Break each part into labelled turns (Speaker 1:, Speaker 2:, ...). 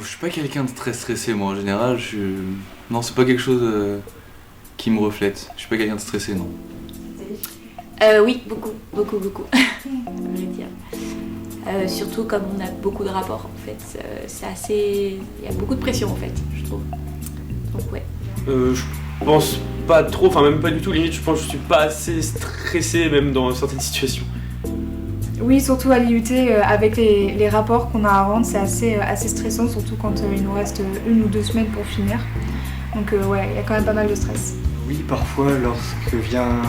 Speaker 1: Je suis pas quelqu'un de très stressé moi en général. Non, c'est pas quelque chose qui me reflète. Je suis pas quelqu'un de stressé, non.
Speaker 2: Oui, beaucoup, à vrai dire. Surtout comme on a beaucoup de rapports en fait. C'est assez. Il y a beaucoup de pression en fait, je trouve. Donc ouais.
Speaker 3: Je pense pas trop, enfin même pas du tout, limite je pense que je suis pas assez stressé même dans certaines situations.
Speaker 4: Oui, surtout à l'IUT, avec les rapports qu'on a à rendre, c'est assez stressant, surtout quand il nous reste 1 ou 2 semaines pour finir. Donc ouais, il y a quand même pas mal de stress.
Speaker 5: Oui, parfois, lorsque vient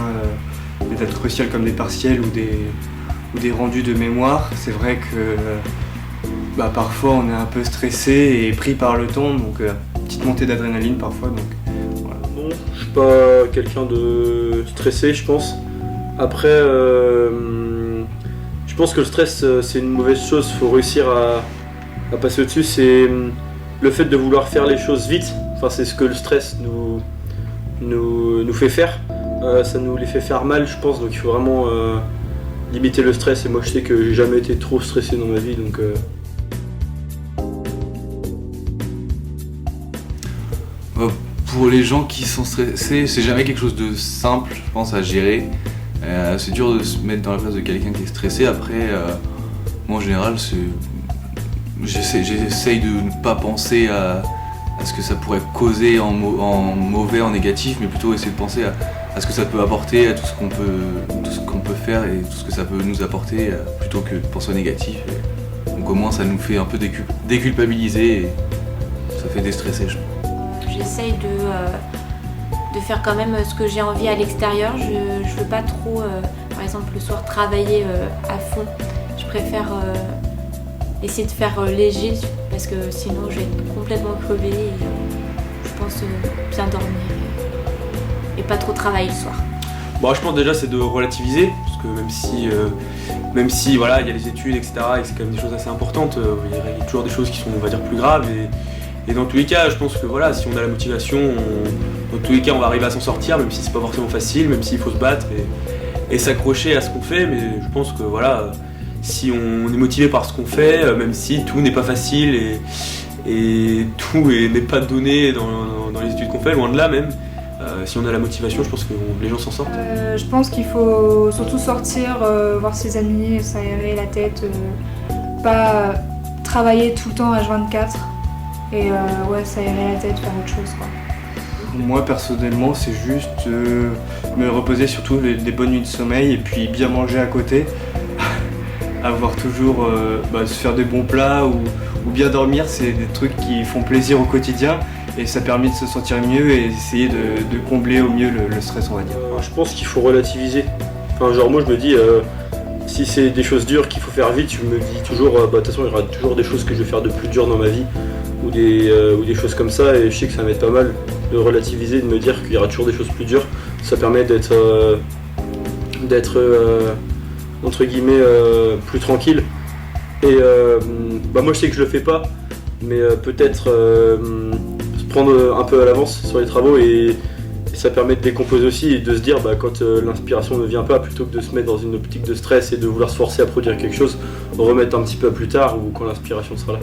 Speaker 5: des dates cruciales comme des partiels ou des rendus de mémoire, c'est vrai que parfois on est un peu stressé et pris par le temps, donc petite montée d'adrénaline parfois. Donc, voilà.
Speaker 3: Non, je suis pas quelqu'un de stressé, je pense. Après, je pense que le stress c'est une mauvaise chose, il faut réussir à passer au-dessus. C'est le fait de vouloir faire les choses vite, enfin, c'est ce que le stress nous fait faire. Ça nous les fait faire mal, je pense, donc il faut vraiment limiter le stress. Et moi je sais que j'ai jamais été trop stressé dans ma vie, donc...
Speaker 1: Pour les gens qui sont stressés, c'est jamais quelque chose de simple, je pense, à gérer. C'est dur de se mettre dans la place de quelqu'un qui est stressé. Après, moi en général, j'essaye de ne pas penser à ce que ça pourrait causer en mauvais, en négatif, mais plutôt essayer de penser à ce que ça peut apporter, à tout ce qu'on peut faire et tout ce que ça peut nous apporter, plutôt que de penser au négatif. Donc au moins ça nous fait un peu déculpabiliser et ça fait déstresser, je pense.
Speaker 2: J'essaye de faire quand même ce que j'ai envie à l'extérieur. Je veux pas trop, par exemple le soir, travailler à fond. Je préfère essayer de faire léger parce que sinon je vais être complètement crevée et je pense bien dormir et pas trop travailler le soir.
Speaker 3: Bon, je pense déjà c'est de relativiser, parce que même si voilà, il y a les études, etc., et que c'est quand même des choses assez importantes, il y a toujours des choses qui sont, on va dire, plus graves. Et dans tous les cas, je pense que voilà, si on a la motivation, dans tous les cas, on va arriver à s'en sortir, même si c'est pas forcément facile, même s'il faut se battre et s'accrocher à ce qu'on fait. Mais je pense que voilà, si on est motivé par ce qu'on fait, même si tout n'est pas facile et tout n'est pas donné dans les études qu'on fait, loin de là même, si on a la motivation, je pense que les gens s'en sortent.
Speaker 4: Je pense qu'il faut surtout sortir, voir ses amis, s'aérer la tête, pas travailler tout le temps H24. Et ouais, s'aérer la tête, faire autre chose, quoi.
Speaker 5: Moi personnellement, c'est juste me reposer, surtout des bonnes nuits de sommeil, et puis bien manger à côté. Avoir toujours se faire des bons plats ou bien dormir, c'est des trucs qui font plaisir au quotidien et ça permet de se sentir mieux et essayer de combler au mieux le stress, on va dire.
Speaker 3: Je pense qu'il faut relativiser. Enfin, genre moi je me dis, si c'est des choses dures qu'il faut faire vite, je me dis toujours, de toute façon il y aura toujours des choses que je vais faire de plus dur dans ma vie. Ou des choses comme ça, et je sais que ça m'aide pas mal de relativiser, de me dire qu'il y aura toujours des choses plus dures. Ça permet d'être entre guillemets plus tranquille. Et moi je sais que je le fais pas, mais peut-être se prendre un peu à l'avance sur les travaux et ça permet de décomposer aussi et de se dire quand l'inspiration ne vient pas, plutôt que de se mettre dans une optique de stress et de vouloir se forcer à produire quelque chose, remettre un petit peu plus tard ou quand l'inspiration sera là.